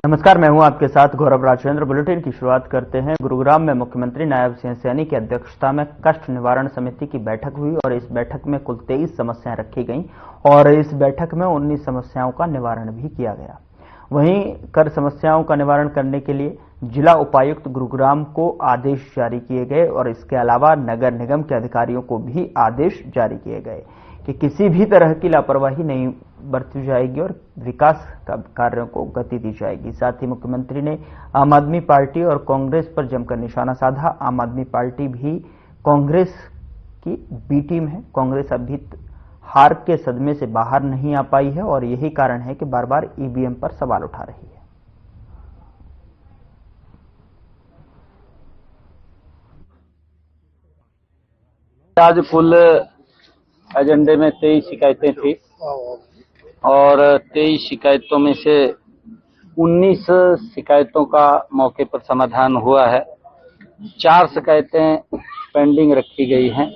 नमस्कार, मैं हूं आपके साथ गौरव राजेंद्र। बुलेटिन की शुरुआत करते हैं। गुरुग्राम में मुख्यमंत्री नायब सिंह सैनी की अध्यक्षता में कष्ट निवारण समिति की बैठक हुई और इस बैठक में कुल 23 समस्याएं रखी गईं और इस बैठक में 19 समस्याओं का निवारण भी किया गया। वहीं कर समस्याओं का निवारण करने के लिए जिला उपायुक्त गुरुग्राम को आदेश जारी किए गए और इसके अलावा नगर निगम के अधिकारियों को भी आदेश जारी किए गए कि किसी भी तरह की लापरवाही नहीं बरती जाएगी और विकास कार्यों को गति दी जाएगी। साथ ही मुख्यमंत्री ने आम आदमी पार्टी और कांग्रेस पर जमकर निशाना साधा। आम आदमी पार्टी भी कांग्रेस की बी टीम है। कांग्रेस अभी हार के सदमे से बाहर नहीं आ पाई है और यही कारण है कि बार बार ईवीएम पर सवाल उठा रही है। आज कुल एजेंडे में 23 शिकायतें थी और 23 शिकायतों में से 19 शिकायतों का मौके पर समाधान हुआ है। 4 शिकायतें पेंडिंग रखी गई हैं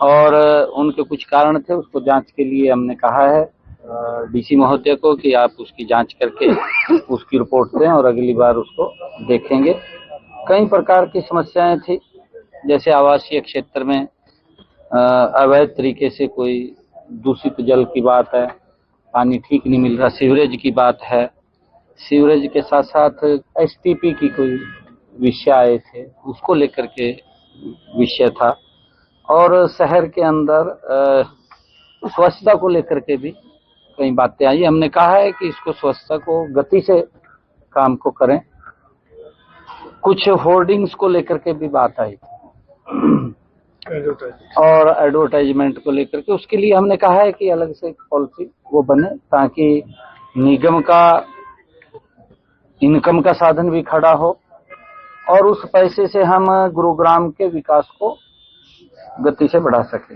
और उनके कुछ कारण थे, उसको जांच के लिए हमने कहा है डीसी महोदय को कि आप उसकी जांच करके उसकी रिपोर्ट दें और अगली बार उसको देखेंगे। कई प्रकार की समस्याएं थी, जैसे आवासीय क्षेत्र में अवैध तरीके से कोई दूषित जल की बात है, पानी ठीक नहीं मिल रहा, सीवरेज की बात है, सीवरेज के साथ साथ एसटीपी की कोई विषय आए थे, उसको लेकर के विषय था और शहर के अंदर स्वच्छता को लेकर के भी कई बातें आई। हमने कहा है कि इसको स्वच्छता को गति से काम को करें। कुछ होर्डिंग्स को लेकर के भी बात आई और एडवर्टाइजमेंट को लेकर के, उसके लिए हमने कहा है कि अलग से पॉलिसी वो बने ताकि निगम का इनकम का साधन भी खड़ा हो और उस पैसे से हम गुरुग्राम के विकास को गति से बढ़ा सकें।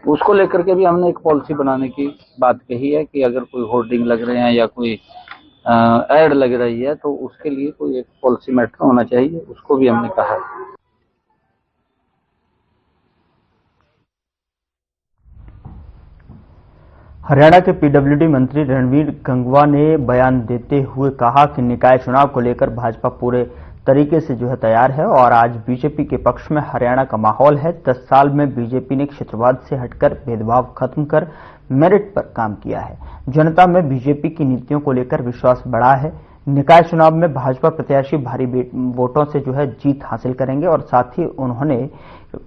उसको लेकर के भी हमने एक पॉलिसी बनाने की बात कही है कि अगर कोई होर्डिंग लग रहे हैं या कोई एड लग रही है तो उसके लिए कोई एक पॉलिसी मैटर होना चाहिए, उसको भी हमने कहा है। हरियाणा के पीडब्ल्यूडी मंत्री रणवीर गंगवा ने बयान देते हुए कहा कि निकाय चुनाव को लेकर भाजपा पूरे तरीके से तैयार है और आज बीजेपी के पक्ष में हरियाणा का माहौल है। 10 साल में बीजेपी ने क्षेत्रवाद से हटकर भेदभाव खत्म कर मेरिट पर काम किया है। जनता में बीजेपी की नीतियों को लेकर विश्वास बढ़ा है। निकाय चुनाव में भाजपा प्रत्याशी भारी वोटों से जीत हासिल करेंगे और साथ ही उन्होंने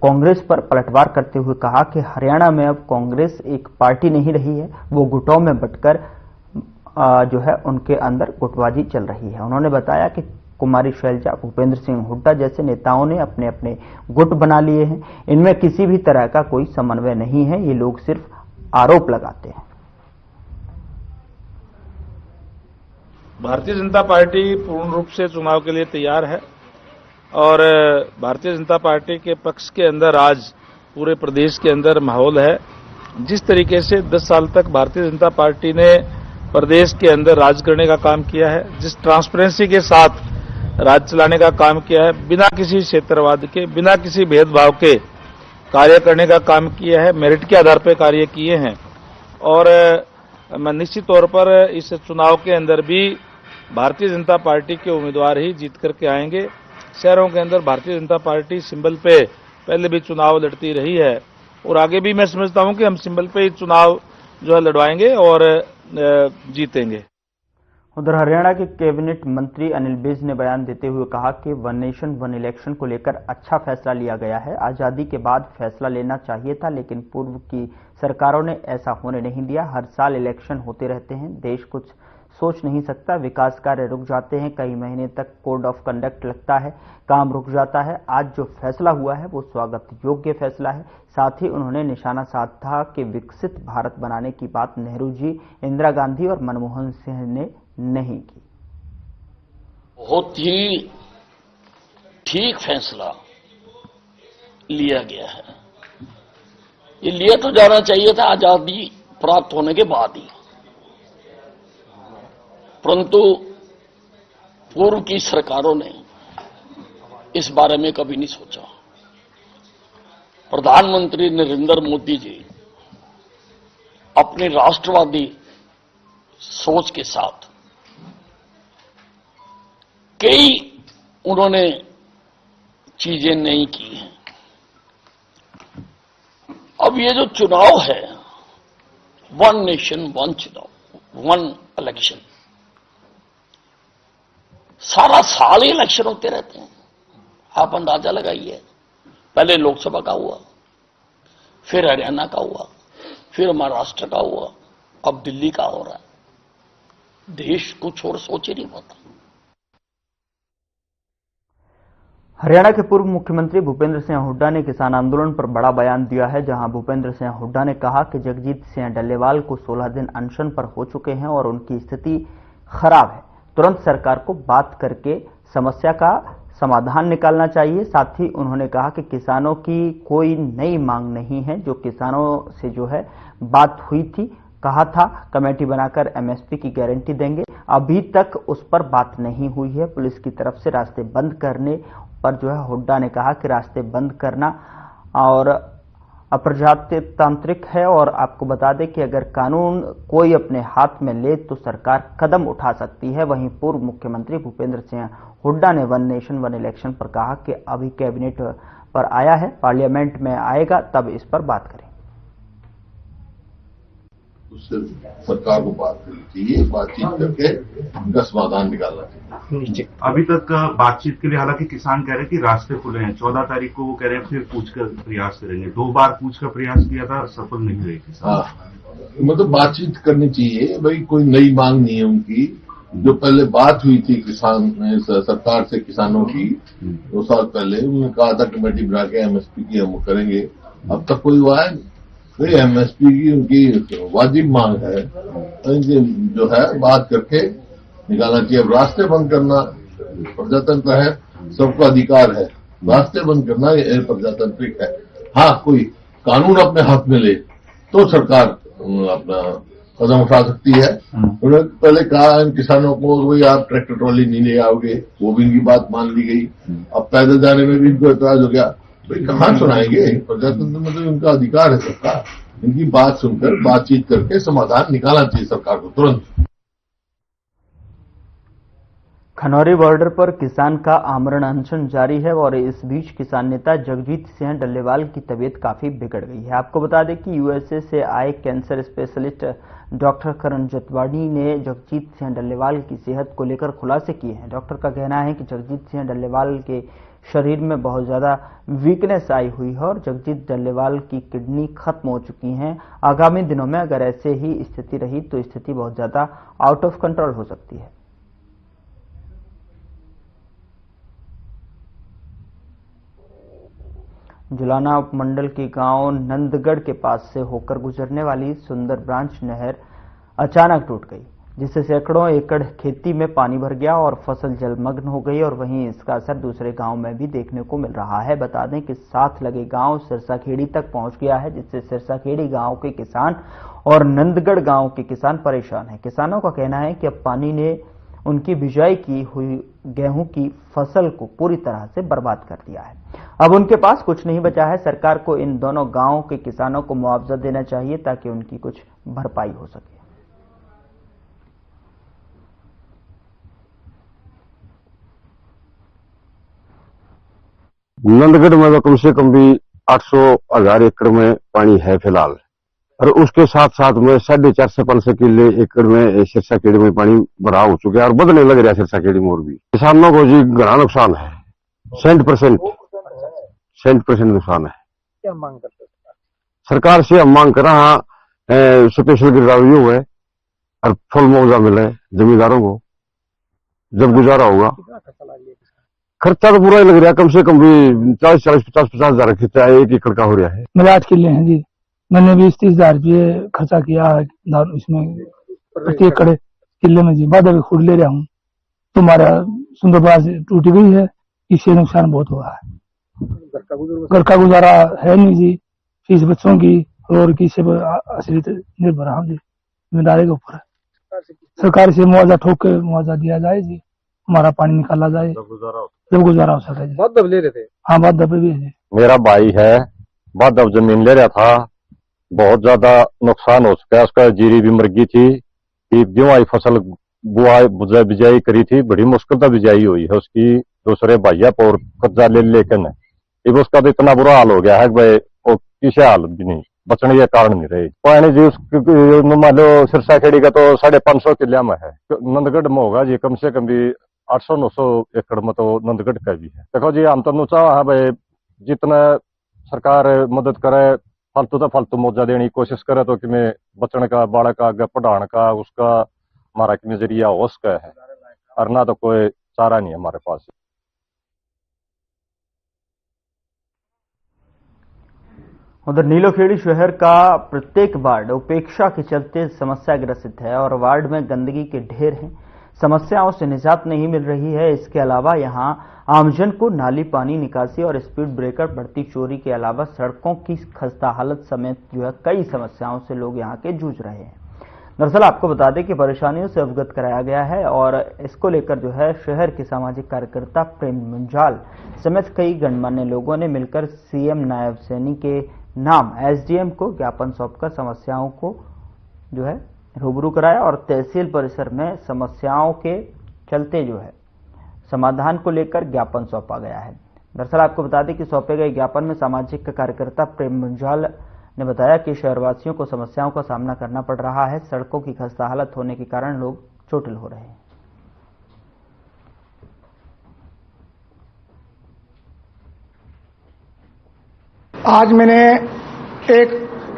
कांग्रेस पर पलटवार करते हुए कहा कि हरियाणा में अब कांग्रेस एक पार्टी नहीं रही है, वो गुटों में बंटकर उनके अंदर गुटबाजी चल रही है। उन्होंने बताया कि कुमारी शैलजा, भूपेंद्र सिंह हुड्डा जैसे नेताओं ने अपने अपने गुट बना लिए हैं। इनमें किसी भी तरह का कोई समन्वय नहीं है, ये लोग सिर्फ आरोप लगाते हैं। भारतीय जनता पार्टी पूर्ण रूप से चुनाव के लिए तैयार है और भारतीय जनता पार्टी के पक्ष के अंदर आज पूरे प्रदेश के अंदर माहौल है। जिस तरीके से 10 साल तक भारतीय जनता पार्टी ने प्रदेश के अंदर राज करने का काम किया है, जिस ट्रांसपेरेंसी के साथ राज चलाने का काम किया है, बिना किसी क्षेत्रवाद के, बिना किसी भेदभाव के कार्य करने का काम किया है, मेरिट के आधार पर कार्य किए हैं और मैं निश्चित तौर पर इस चुनाव के अंदर भी भारतीय जनता पार्टी के उम्मीदवार ही जीत करके आएंगे। शहरों के अंदर भारतीय जनता पार्टी सिंबल पे पहले भी चुनाव लड़ती रही है और आगे भी मैं समझता हूं कि हम सिंबल पे ही चुनाव लड़वाएंगे और जीतेंगे। उधर हरियाणा के कैबिनेट मंत्री अनिल विज ने बयान देते हुए कहा कि वन नेशन वन इलेक्शन को लेकर अच्छा फैसला लिया गया है। आजादी के बाद फैसला लेना चाहिए था, लेकिन पूर्व की सरकारों ने ऐसा होने नहीं दिया। हर साल इलेक्शन होते रहते हैं, देश कुछ सोच नहीं सकता, विकास कार्य रुक जाते हैं, कई महीने तक कोड ऑफ कंडक्ट लगता है, काम रुक जाता है। आज जो फैसला हुआ है वो स्वागत योग्य फैसला है। साथ ही उन्होंने निशाना साधा कि विकसित भारत बनाने की बात नेहरू जी, इंदिरा गांधी और मनमोहन सिंह ने नहीं की। बहुत ही ठीक फैसला लिया गया है। ये लिया तो जाना चाहिए था आजादी प्राप्त होने के बाद ही, परंतु पूर्व की सरकारों ने इस बारे में कभी नहीं सोचा। प्रधानमंत्री नरेंद्र मोदी जी अपनी राष्ट्रवादी सोच के साथ कई उन्होंने चीजें नहीं की हैं। अब ये जो चुनाव है, वन नेशन वन चुनाव, वन इलेक्शन, सारा साल ही इलेक्शन होते रहते हैं। आप अंदाजा लगाइए, पहले लोकसभा का हुआ, फिर हरियाणा का हुआ, फिर महाराष्ट्र का हुआ, अब दिल्ली का हो रहा है। देश कुछ और सोच ही नहीं पाता। हरियाणा के पूर्व मुख्यमंत्री भूपेंद्र सिंह हुड्डा ने किसान आंदोलन पर बड़ा बयान दिया है, जहां भूपेंद्र सिंह हुड्डा ने कहा कि जगजीत सिंह डल्लेवाल को 16 दिन अनशन पर हो चुके हैं और उनकी स्थिति खराब है। तुरंत सरकार को बात करके समस्या का समाधान निकालना चाहिए। साथ ही उन्होंने कहा कि किसानों की कोई नई मांग नहीं है। जो किसानों से जो है बात हुई थी, कहा था कमेटी बनाकर एमएसपी की गारंटी देंगे, अभी तक उस पर बात नहीं हुई है। पुलिस की तरफ से रास्ते बंद करने पर जो है हुड्डा ने कहा कि रास्ते बंद करना और अप्रजातांत्रिक है और आपको बता दें कि अगर कानून कोई अपने हाथ में ले तो सरकार कदम उठा सकती है। वहीं पूर्व मुख्यमंत्री भूपेंद्र सिंह हुड्डा ने वन नेशन वन इलेक्शन पर कहा कि अभी कैबिनेट पर आया है, पार्लियामेंट में आएगा तब इस पर बात करें। उससे सरकार को बात करनी चाहिए, बातचीत करके उनका समाधान निकालना चाहिए। अभी तक बातचीत के लिए हालांकि किसान कह रहे हैं कि रास्ते खुले हैं। 14 तारीख को वो कह रहे हैं फिर पूछ कर प्रयास करेंगे। 2 बार पूछ कर प्रयास किया था, सफल नहीं हुए किसान। हाँ, मतलब बातचीत करनी चाहिए भाई, कोई नई मांग नहीं है उनकी। जो पहले बात हुई थी किसान सरकार से किसानों की 2 साल पहले, उन्होंने कहा था कमेटी बना के एमएसपी की हम करेंगे। अब तक कोई हुआ है? एमएसपी की उनकी वाजिब मांग है, जो है बात करके निकालना चाहिए। अब रास्ते बंद करना प्रजातंत्र है, सबका अधिकार है, रास्ते बंद करना ये प्रजातांत्रिक है। हाँ, कोई कानून अपने हाथ में ले तो सरकार अपना कदम उठा सकती है। उन्होंने पहले कहा इन किसानों को भाई आप ट्रैक्टर ट्रॉली नहीं ले आओगे, वो भी इनकी बात मान ली गई। अब पैदल जाने में भी इनको एतराज हो गया। भाई कहाँ सुनाएंगे? प्रजातंत्र में तो इनका अधिकार है सबका। इनकी बात सुनकर बातचीत करके समाधान निकालना चाहिए सरकार को तुरंत। खनौरी बॉर्डर पर किसान का आमरण अनशन जारी है और इस बीच किसान नेता जगजीत सिंह डल्लेवाल की तबीयत काफी बिगड़ गई है। आपको बता दें कि यूएसए से आए कैंसर स्पेशलिस्ट डॉक्टर करण जतवानी ने जगजीत सिंह डल्लेवाल की सेहत को लेकर खुलासे किए हैं। डॉक्टर का कहना है कि जगजीत सिंह डल्लेवाल के शरीर में बहुत ज्यादा वीकनेस आई हुई है और जगजीत डल्लेवाल की किडनी खत्म हो चुकी हैं। आगामी दिनों में अगर ऐसे ही स्थिति रही तो स्थिति बहुत ज्यादा आउट ऑफ कंट्रोल हो सकती है। जुलाना उपमंडल के गांव नंदगढ़ के पास से होकर गुजरने वाली सुंदर ब्रांच नहर अचानक टूट गई, जिससे सैकड़ों एकड़ खेती में पानी भर गया और फसल जलमग्न हो गई और वहीं इसका असर दूसरे गांव में भी देखने को मिल रहा है। बता दें कि साथ लगे गांव सिरसाखेड़ी तक पहुंच गया है, जिससे सिरसाखेड़ी गांव के किसान और नंदगढ़ गांव के किसान परेशान हैं। किसानों का कहना है कि अब पानी ने उनकी बिजाई की हुई गेहूं की फसल को पूरी तरह से बर्बाद कर दिया है। अब उनके पास कुछ नहीं बचा है। सरकार को इन दोनों गांवों के किसानों को मुआवजा देना चाहिए ताकि उनकी कुछ भरपाई हो सके। नंदगढ़ में तो कम से कम भी 800,000 एकड़ में पानी है फिलहाल, और उसके साथ साथ में 4.5 से 5 किले एकड़ में सिरसाखेड़ी में पानी भराव हो चुका है और बदलने लग रहा है सिरसाखेड़ी में। और भी किसानों को जी घना नुकसान है, 100% नुकसान है। क्या मांग करते सरकार से हम मांग कर रहा स्पेशल गिरदावरी हुए और फुल मुआवजा मिले जमींदारों को, जब गुजारा होगा। खर्चा तो पूरा ही लग रहा है, कम से कम भी 40-50 हजार खर्चा 1 एकड़ का हो रहा है। मेरे 8 किले हैं जी, मैंने 20-30 हजार रुपये खर्चा किया है इसमें प्रति एकड़ किले में जी। बाद खुद ले रहा हूँ, तुम्हारा सुंदरबाज टूट गई है, इससे नुकसान बहुत हुआ है। घर का गुजारा है नहीं जी, फीस बच्चों की और किसी पर आश्रित निर्भर हम जी, जिम्मेदारी के ऊपर है। सरकार से मुआवजा ठोक के मुआवजा दिया जाए जी, हमारा पानी निकाला जाए जब गुजारा हो सके जी। बादब ले रहे थे? हाँ, बादब भी है जी। मेरा भाई है, बादब जमीन ले रहा था, बहुत ज्यादा नुकसान हो चुका है उसका। जीरी भी मर गई थी, गेहूं आई फसल बिजाई करी थी, बड़ी मुश्किल से बिजाई हुई है उसकी। दूसरे भैया और कब्जा ले लेकिन अब उसका तो इतना बुरा हाल हो गया है कि भाई वो किसी हाल भी नहीं बचने के कारण नहीं रही। पानी जी मान लो सिरसा खेड़ी का तो 550 किले में है, नंदगढ़ में होगा जी कम से कम भी 800-900 एकड़ में तो नंदगढ़ का भी है। देखो जी हम तो चाह है भाई जितना सरकार मदद करे, फालतू तो फालतू मौजा देने की कोशिश करे तो कि मैं बचने का, बालक का आगे पढ़ाने का उसका हमारा कि नजरिया हो उसका है, और ना तो कोई चारा नहीं है हमारे पास। उधर नीलोखेड़ी शहर का प्रत्येक वार्ड उपेक्षा के चलते समस्या ग्रसित है और वार्ड में गंदगी के ढेर हैं, समस्याओं से निजात नहीं मिल रही है। इसके अलावा यहां आमजन को नाली पानी निकासी और स्पीड ब्रेकर, बढ़ती चोरी के अलावा सड़कों की खस्ता हालत समेत कई समस्याओं से लोग यहां के जूझ रहे हैं। दरअसल आपको बता दें कि परेशानियों से अवगत कराया गया है और इसको लेकर शहर के सामाजिक कार्यकर्ता प्रेम मुंजाल समेत कई गणमान्य लोगों ने मिलकर सीएम नायब सैनी के नाम एसडीएम को ज्ञापन सौंपकर समस्याओं को रूबरू कराया और तहसील परिसर में समस्याओं के चलते समाधान को लेकर ज्ञापन सौंपा गया है। दरअसल आपको बता दें कि सौंपे गए ज्ञापन में सामाजिक कार्यकर्ता प्रेम मुंजाल ने बताया कि शहरवासियों को समस्याओं का सामना करना पड़ रहा है, सड़कों की खस्ता हालत होने के कारण लोग चोटिल हो रहे हैं। आज मैंने एक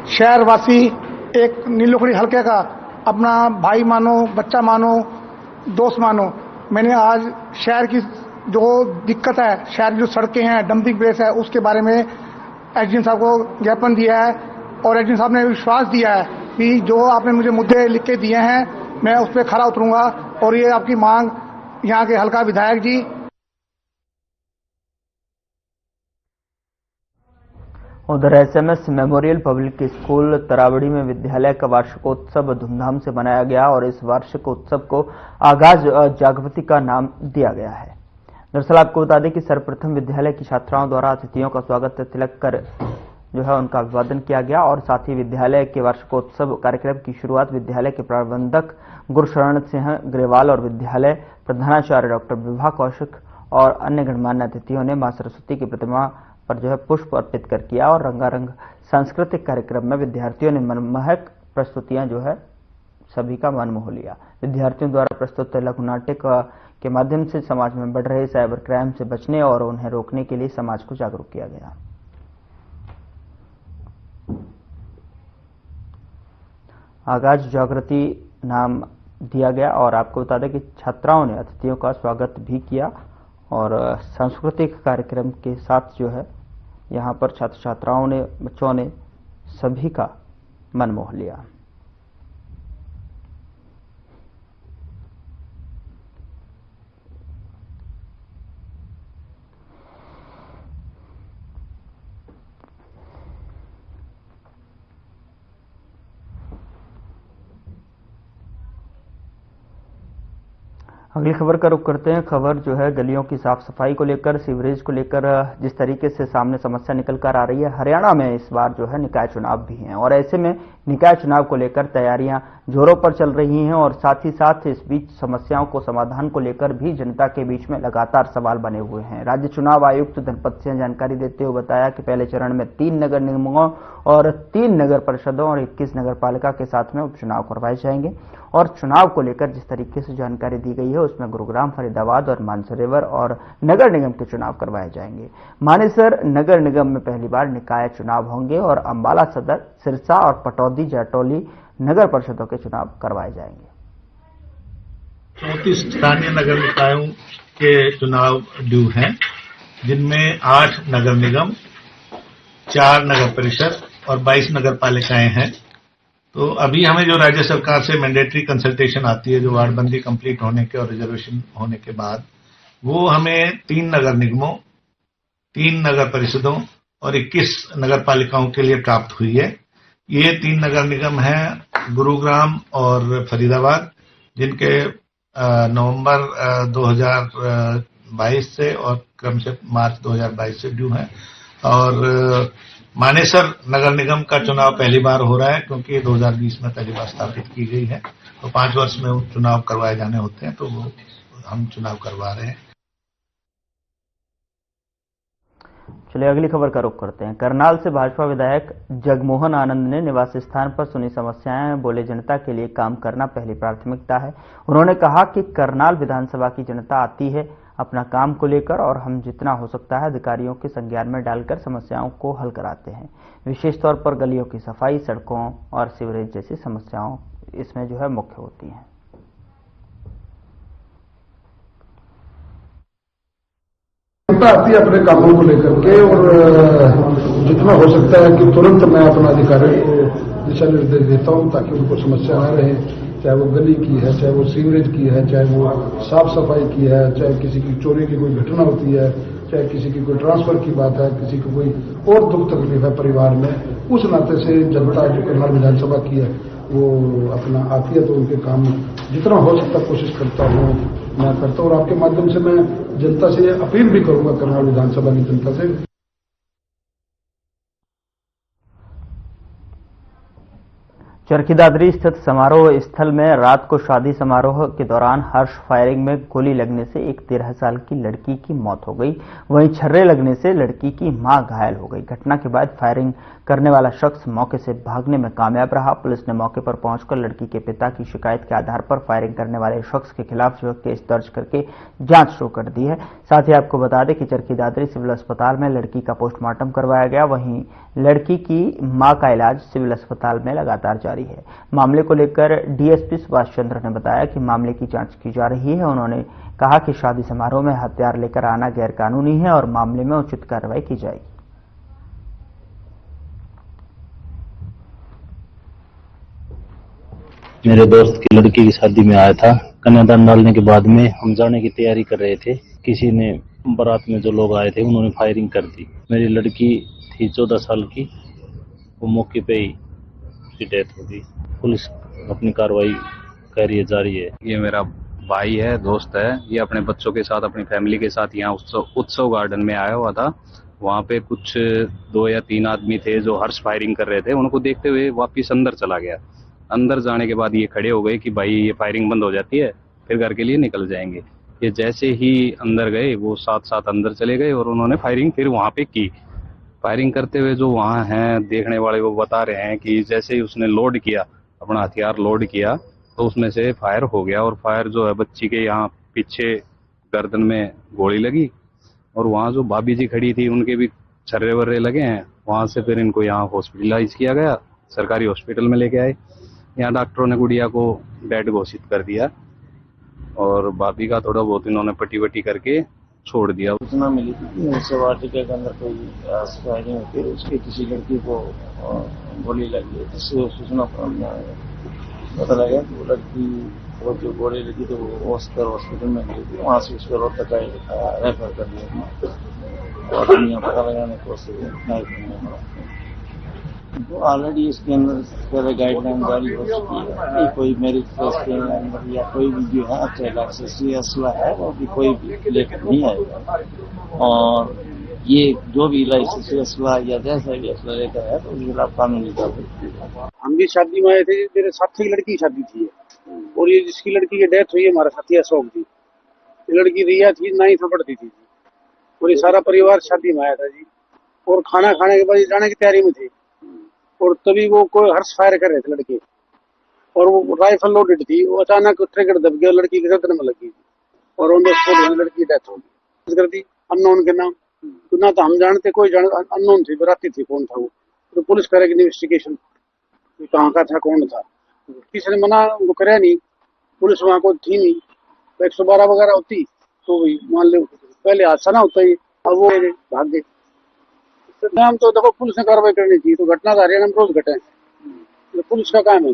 शहरवासी, एक नीलोखेड़ी हल्के का अपना भाई मानो, बच्चा मानो, दोस्त मानो, मैंने आज शहर की जो दिक्कत है, शहर की जो सड़कें हैं, डंपिंग प्लेस है, उसके बारे में एसडीएम साहब को ज्ञापन दिया है और एसडीएम साहब ने विश्वास दिया है कि जो आपने मुझे मुद्दे लिख के दिए हैं मैं उस पर खरा उतरूंगा और ये आपकी मांग यहाँ के हल्का विधायक जी। उधर SMS memorial public school Taraori में विद्यालय का वार्षिकोत्सव धूमधाम से मनाया गया और इस वार्षिकोत्सव को आगाज जागृति का नाम दिया गया है। दरअसल आपको बता दें कि सर्वप्रथम विद्यालय की छात्राओं द्वारा अतिथियों का स्वागत तिलक कर उनका अभिवादन किया गया और साथ ही विद्यालय के वार्षिकोत्सव कार्यक्रम की शुरुआत विद्यालय के प्रबंधक गुरुशरण सिंह ग्रेवाल और विद्यालय प्रधानाचार्य डॉक्टर विभा कौशिक और अन्य गणमान्य अतिथियों ने मां सरस्वती की प्रतिमा पर पुष्प अर्पित कर किया और रंगारंग सांस्कृतिक कार्यक्रम में विद्यार्थियों ने मनमोहक प्रस्तुतियां सभी का मन मोह लिया। विद्यार्थियों द्वारा प्रस्तुत लघु नाट्य के माध्यम से समाज में बढ़ रहे साइबर क्राइम से बचने और उन्हें रोकने के लिए समाज को जागरूक किया गया। आगाज जागृति नाम दिया गया और आपको बता दें कि छात्राओं ने अतिथियों का स्वागत भी किया और सांस्कृतिक कार्यक्रम के साथ यहाँ पर छात्र छात्राओं ने, बच्चों ने सभी का मन मोह लिया। अगली खबर का रुख करते हैं। खबर गलियों की साफ सफाई को लेकर, सीवरेज को लेकर जिस तरीके से सामने समस्या निकल कर आ रही है। हरियाणा में इस बार निकाय चुनाव भी हैं और ऐसे में निकाय चुनाव को लेकर तैयारियां जोरों पर चल रही हैं और साथ ही साथ इस बीच समस्याओं को समाधान को लेकर भी जनता के बीच में लगातार सवाल बने हुए हैं। राज्य चुनाव आयुक्त धनपत सिंह जानकारी देते हुए बताया कि पहले चरण में 3 नगर निगमों और 3 नगर परिषदों और 21 नगर पालिका के साथ में उपचुनाव करवाए जाएंगे और चुनाव को लेकर जिस तरीके से जानकारी दी गई है उसमें गुरुग्राम, फरीदाबाद और मानसरोवर और नगर निगम के चुनाव करवाए जाएंगे। मानेसर नगर निगम में पहली बार निकाय चुनाव होंगे और अंबाला सदर, सिरसा और पटौदी, जाटौली नगर परिषदों के चुनाव करवाए जाएंगे। 34 स्थानीय नगर निकायों के चुनाव ड्यू हैं, जिनमें 8 नगर निगम, 4 नगर परिषद और 22 नगर पालिकाएं हैं। तो अभी हमें जो राज्य सरकार से मैंडेटरी कंसल्टेशन आती है, जो वार्डबंदी कंप्लीट होने के और रिजर्वेशन होने के बाद, वो हमें 3 नगर निगमों, 3 नगर परिषदों और 21 नगर पालिकाओं के लिए प्राप्त हुई है। ये 3 नगर निगम हैं गुरुग्राम और फरीदाबाद, जिनके नवंबर 2022 से और क्रम से मार्च 2022 से ड्यू हैं। और मानेसर नगर निगम का चुनाव पहली बार हो रहा है क्योंकि 2020 में पहली बार स्थापित की गई है। तो 5 वर्ष में चुनाव करवाए जाने होते हैं, तो वो हम चुनाव करवा रहे हैं। चलिए अगली खबर का रुख करते हैं। करनाल से भाजपा विधायक जगमोहन आनंद ने निवास स्थान पर सुनी समस्याएं, बोले जनता के लिए काम करना पहली प्राथमिकता है। उन्होंने कहा कि करनाल विधानसभा की जनता आती है अपना काम को लेकर और हम जितना हो सकता है अधिकारियों के संज्ञान में डालकर समस्याओं को हल कराते हैं। विशेष तौर पर गलियों की सफाई, सड़कों और सीवरेज जैसी समस्याओं इसमें जो है मुख्य होती हैं। जनता आती है अपने कामों को लेकर के और जितना हो सकता है कि तुरंत मैं अपना अधिकारी को दिशा निर्देश देता हूं ताकि उनको समस्या ना रहे, चाहे वो गली की है, चाहे वो सीवरेज की है, चाहे वो साफ सफाई की है, चाहे किसी की चोरी की कोई घटना होती है, चाहे किसी की कोई ट्रांसफर की बात है, किसी को कोई और दुख तकलीफ है परिवार में। उस नाते से जनता जो करनाल विधानसभा की है वो अपना आती है तो उनके काम जितना हो सकता कोशिश करता हूँ मैं करता हूँ। और आपके माध्यम से मैं जनता से अपील भी करूंगा, करनाल विधानसभा की जनता से। चरखी दादरी स्थित समारोह स्थल में रात को शादी समारोह के दौरान हर्ष फायरिंग में गोली लगने से एक 13 साल की लड़की की मौत हो गई। वहीं छर्रे लगने से लड़की की मां घायल हो गई। घटना के बाद फायरिंग करने वाला शख्स मौके से भागने में कामयाब रहा। पुलिस ने मौके पर पहुंचकर लड़की के पिता की शिकायत के आधार पर फायरिंग करने वाले शख्स के खिलाफ जो केस दर्ज करके जांच शुरू कर दी है। साथ ही आपको बता दें कि चरखी दादरी सिविल अस्पताल में लड़की का पोस्टमार्टम करवाया गया। वहीं लड़की की मां का इलाज सिविल अस्पताल में लगातार जारी है। मामले को लेकर डीएसपी सुभाष चंद्र ने बताया कि मामले की जांच की जा रही है। उन्होंने कहा कि शादी समारोह में हथियार लेकर आना गैर कानूनी है और मामले में उचित कार्रवाई की जाएगी। मेरे दोस्त की लड़की की शादी में आया था। कन्यादान डालने के बाद में हम जाने की तैयारी कर रहे थे। किसी ने बारात में जो लोग आए थे उन्होंने फायरिंग कर दी। मेरी लड़की थी 14 साल की, वो मौके पे ही उसकी डेथ हो गई। पुलिस अपनी कार्रवाई कर रही है, जारी है। ये मेरा भाई है, दोस्त है। ये अपने बच्चों के साथ, अपनी फैमिली के साथ यहाँ उत्सव गार्डन में आया हुआ था। वहाँ पे कुछ 2 या 3 आदमी थे जो हर्ष फायरिंग कर रहे थे। उनको देखते हुए वापिस अंदर चला गया। अंदर जाने के बाद ये खड़े हो गए कि भाई ये फायरिंग बंद हो जाती है, फिर घर के लिए निकल जाएंगे। ये जैसे ही अंदर गए वो साथ साथ अंदर चले गए और उन्होंने फायरिंग फिर वहाँ पे की। फायरिंग करते हुए जो वहाँ हैं देखने वाले वो बता रहे हैं कि जैसे ही उसने लोड किया, अपना हथियार लोड किया, तो उसमें से फायर हो गया और फायर जो है बच्ची के यहाँ पीछे गर्दन में गोली लगी और वहाँ जो भाभी जी खड़ी थी उनके भी छर्रे वर्रे लगे हैं। वहाँ से फिर इनको यहाँ हॉस्पिटलाइज किया गया, सरकारी हॉस्पिटल में लेके आए। यहाँ डॉक्टरों ने गुड़िया को डेड घोषित कर दिया और भाभी का थोड़ा बहुत इन्होंने पट्टी वट्टी करके छोड़ दिया। सूचना मिली थी कि मुझसे वाटिका के अंदर कोई फायरिंग होती है, उसके किसी लड़की को गोली लगी है, जिससे सूचना पता लगा कि वो लड़की वो जो गोली लगी तो वो हॉस्पिटल में गई थी। वहाँ से उसको रोहतक रेफर कर दिया और हम यहाँ पता लगाने की कोशिश तो ऑलरेडी इसके अंदर पहले गाइडलाइन जारी हो चुकी है कि कोई मैरिज प्लेस के अंदर या कोई भी जो है अच्छा लाइसेंसी असला है वो भी कोई भी लेकर नहीं आएगा। और ये जो भी लाइसेंसी असला या जैसा भी असला लेकर है तो उसके खिलाफ कानूनी कार्रवाई। हम भी शादी में आए थे, मेरे साथी की लड़की की शादी थी और ये जिसकी लड़की की डेथ हुई है हमारा साथी अशोक जी। ये लड़की रिया थी, 9th पढ़ती थी और ये सारा परिवार शादी में आया था जी। और खाना खाने के बाद जाने की तैयारी में थे और तभी वो कोई हर्ष फायर कर रहे थे लड़के और वो राइफल लोडेड थी। वो अचानक ट्रिगर दब गया, लड़की के गर्दन में लगी और ऑन द स्पॉट लड़की की डेथ हो गई। कर दी अननोन के नाम, तो ना तो हम जानते, कोई अननोन थी, बराती थी, कौन था वो। तो पुलिस करेगी इन्वेस्टिगेशन कहाँ का था, कौन था। किसी ने मना वो करे नहीं, पुलिस वहाँ को थी नहीं। 112 वगैरह होती तो वही मान लो पहले हादसा ना होता ही, अब वो भाग गए। नाम तो देखो पुलिस ने कार्रवाई करनी थी, तो घटना तो हरियाणा में रोज घटे, तो पुलिस का काम है।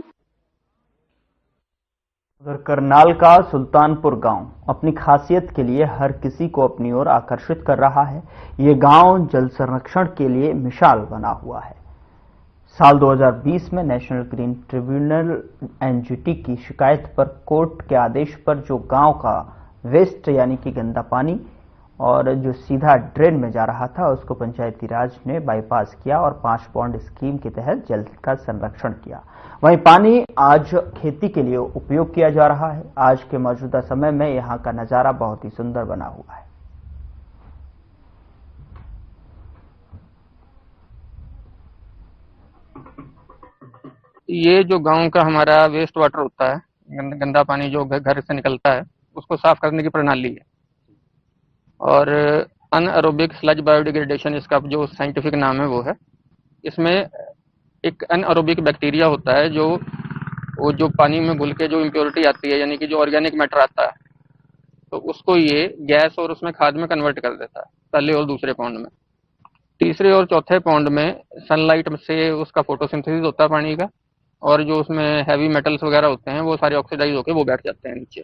उधर करनाल का सुल्तानपुर गांव अपनी खासियत के लिए हर किसी को अपनी ओर आकर्षित कर रहा है। ये गांव जल संरक्षण के लिए मिसाल बना हुआ है। साल 2020 में नेशनल ग्रीन ट्रिब्यूनल एनजीटी की शिकायत पर कोर्ट के आदेश पर जो गांव का वेस्ट यानी कि गंदा पानी और जो सीधा ड्रेन में जा रहा था उसको पंचायती राज ने बाईपास किया और 5 पॉन्ड स्कीम के तहत जल का संरक्षण किया। वहीं पानी आज खेती के लिए उपयोग किया जा रहा है। आज के मौजूदा समय में यहाँ का नजारा बहुत ही सुंदर बना हुआ है। ये जो गांव का हमारा वेस्ट वाटर होता है, गंदा पानी जो घर से निकलता है, उसको साफ करने की प्रणाली है। और अनएरोबिक स्लज बायोडिग्रेडेशन इसका जो साइंटिफिक नाम है वो है। इसमें एक अनएरोबिक बैक्टीरिया होता है जो पानी में घुल के जो इम्प्योरिटी आती है, यानी कि जो ऑर्गेनिक मैटर आता है, तो उसको ये गैस और उसमें खाद में कन्वर्ट कर देता है, पहले और दूसरे पॉन्ड में। तीसरे और चौथे पॉन्ड में सनलाइट से उसका फोटोसिंथेसिस होता है पानी का, और जो उसमें हैवी मेटल्स वगैरह होते हैं वो सारे ऑक्सीडाइज होकर वो बैठ जाते हैं नीचे।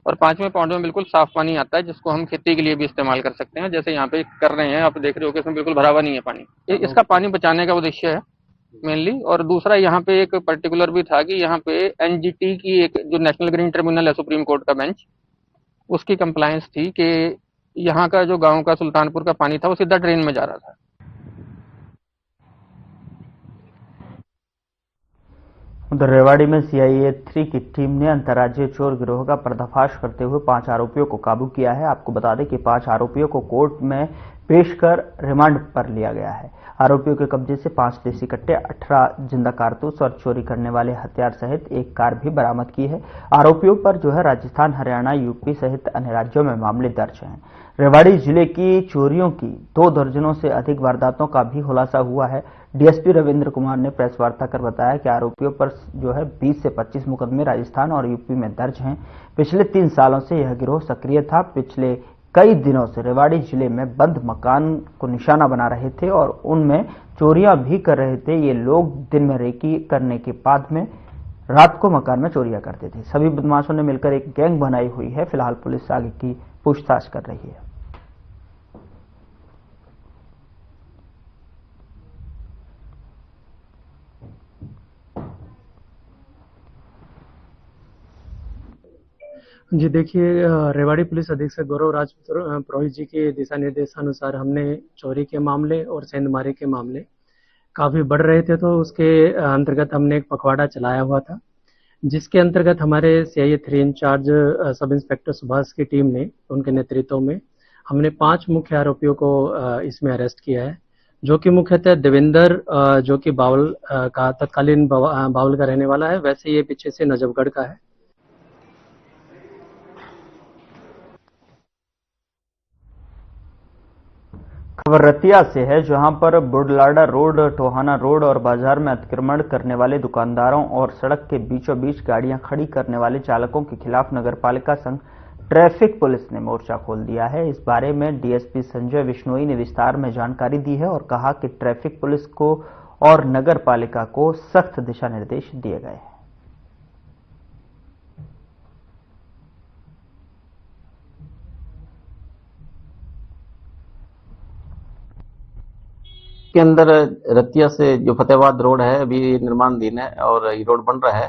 और 5वें पॉन्ड में बिल्कुल साफ पानी आता है जिसको हम खेती के लिए भी इस्तेमाल कर सकते हैं, जैसे यहाँ पे कर रहे हैं। आप देख रहे हो कि इसमें बिल्कुल भरा हुआ नहीं है पानी। इसका पानी बचाने का उद्देश्य है मेनली। और दूसरा यहाँ पे एक पर्टिकुलर भी था कि यहाँ पे एनजीटी की एक जो नेशनल ग्रीन ट्रिब्यूनल है, सुप्रीम कोर्ट का बेंच, उसकी कंप्लायंस थी कि यहाँ का जो गाँव का सुल्तानपुर का पानी था वो सीधा ड्रेन में जा रहा था। उधर रेवाड़ी में CIA 3 की टीम ने अंतर्राज्यीय चोर गिरोह का पर्दाफाश करते हुए 5 आरोपियों को काबू किया है। आपको बता दें कि 5 आरोपियों को कोर्ट में पेश कर रिमांड पर लिया गया है। आरोपियों के कब्जे से 5 देसी कट्टे, 18 जिंदा कारतूस और चोरी करने वाले हथियार सहित एक कार भी बरामद की है। आरोपियों पर जो है राजस्थान, हरियाणा, यूपी सहित अन्य राज्यों में मामले दर्ज हैं। रेवाड़ी जिले की चोरियों की 2 दर्जनों से अधिक वारदातों का भी खुलासा हुआ है। डीएसपी रविंद्र कुमार ने प्रेस वार्ता कर बताया कि आरोपियों पर जो है 20 से 25 मुकदमे राजस्थान और यूपी में दर्ज हैं। पिछले 3 सालों से यह गिरोह सक्रिय था। पिछले कई दिनों से रेवाड़ी जिले में बंद मकान को निशाना बना रहे थे और उनमें चोरियां भी कर रहे थे। ये लोग दिन में रेकी करने के बाद में रात को मकान में चोरियां करते थे। सभी बदमाशों ने मिलकर एक गैंग बनाई हुई है। फिलहाल पुलिस आगे की पूछताछ कर रही है। जी देखिए, रेवाड़ी पुलिस अधीक्षक गौरव राज पुरोहित जी के दिशा निर्देशानुसार हमने चोरी के मामले और सेंधमारी के मामले काफी बढ़ रहे थे, तो उसके अंतर्गत हमने एक पखवाड़ा चलाया हुआ था, जिसके अंतर्गत हमारे CIA 3 in charge sub inspector Subhash की टीम ने, उनके नेतृत्व में हमने 5 मुख्य आरोपियों को इसमें अरेस्ट किया है, जो कि मुख्यतः देवेंद्र, जो कि बावल का तत्कालीन बावल का रहने वाला है, वैसे ये पीछे से नजफगढ़ का है। खबर रतिया से है, जहां पर बुढ़लाडा रोड, टोहाना रोड और बाजार में अतिक्रमण करने वाले दुकानदारों और सड़क के बीचों बीच गाड़ियां खड़ी करने वाले चालकों के खिलाफ नगरपालिका संघ ट्रैफिक पुलिस ने मोर्चा खोल दिया है। इस बारे में डीएसपी संजय विश्नोई ने विस्तार में जानकारी दी है और कहा कि ट्रैफिक पुलिस को और नगरपालिका को सख्त दिशा निर्देश दिए गए हैं। के अंदर रतिया से जो फतेहाबाद रोड है अभी निर्माणाधीन है और ये रोड बन रहा है,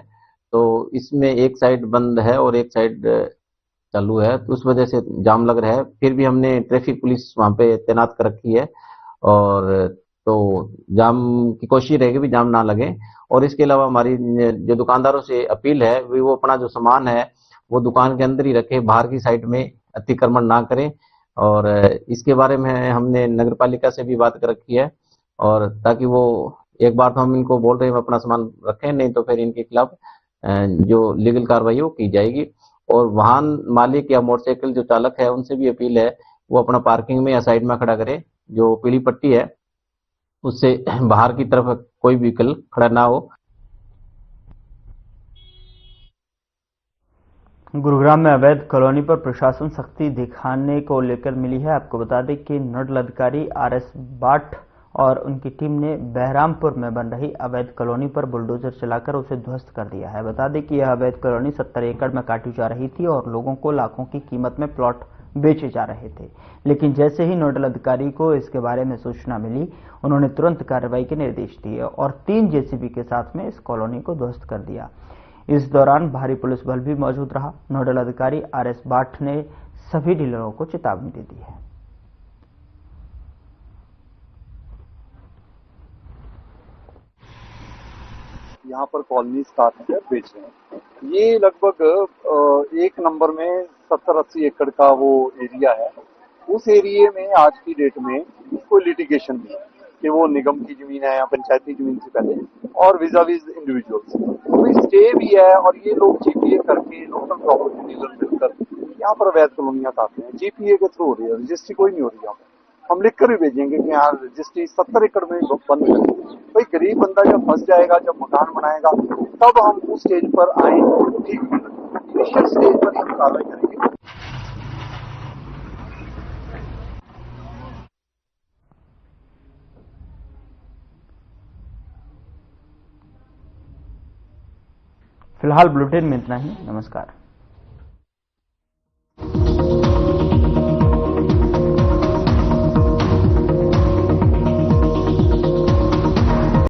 तो इसमें एक साइड बंद है और एक साइड चालू है, तो उस वजह से जाम लग रहा है। फिर भी हमने ट्रैफिक पुलिस वहां पे तैनात कर रखी है और तो जाम की कोशिश रहेगी भी जाम ना लगे। और इसके अलावा हमारी जो दुकानदारों से अपील है वो अपना जो सामान है वो दुकान के अंदर ही रखे, बाहर की साइड में अतिक्रमण ना करें। और इसके बारे में हमने नगरपालिका से भी बात कर रखी है, और ताकि वो एक बार तो हम इनको बोल रहे हैं अपना सामान रखें, नहीं तो फिर इनके खिलाफ जो लीगल कार्रवाई वो की जाएगी। और वाहन मालिक या मोटरसाइकिल जो चालक है उनसे भी अपील है वो अपना पार्किंग में या साइड में खड़ा करे, जो पीली पट्टी है उससे बाहर की तरफ कोई व्हीकल खड़ा ना हो। गुरुग्राम में अवैध कॉलोनी पर प्रशासन सख्ती दिखाने को लेकर मिली है। आपको बता दें कि नोडल अधिकारी RS बाठ और उनकी टीम ने बहरामपुर में बन रही अवैध कॉलोनी पर बुलडोजर चलाकर उसे ध्वस्त कर दिया है। बता दें कि यह अवैध कॉलोनी 70 एकड़ में काटी जा रही थी और लोगों को लाखों की कीमत में प्लॉट बेचे जा रहे थे, लेकिन जैसे ही नोडल अधिकारी को इसके बारे में सूचना मिली, उन्होंने तुरंत कार्रवाई के निर्देश दिए और 3 JCB के साथ में इस कॉलोनी को ध्वस्त कर दिया। इस दौरान भारी पुलिस बल भी मौजूद रहा। नोडल अधिकारी RS बाठ ने सभी डीलरों को चेतावनी दे दी है। यहाँ पर कॉलोनी काट कर बेच रहे हैं। ये लगभग एक नंबर में 70-80 एकड़ का वो एरिया है। उस एरिया में आज की डेट में कोई लिटिगेशन नहीं है कि वो निगम की जमीन है या पंचायती जमीन से पहले और विजाविज इंडिविजुअल्स कोई स्टे भी है। और ये लोग जीपीए करके लोकल प्रॉपर्टी डीलर मिलकर यहाँ पर अवैध कॉलोनियां काटते हैं। जीपीए के थ्रू हो रही है, रजिस्ट्री कोई नहीं हो रही है। हम लिख कर भी भेजेंगे कि यहाँ रजिस्ट्री 70 एकड़ में बंद कर। भाई गरीब बंदा जब फंस जाएगा, जब मकान बनाएगा, तब हम उस स्टेज पर आए तो ठीक नहीं लगेगा। इनिशियल स्टेज पर हम कार्रवाई करेंगे। फिलहाल बुलेटिन में इतना ही। नमस्कार।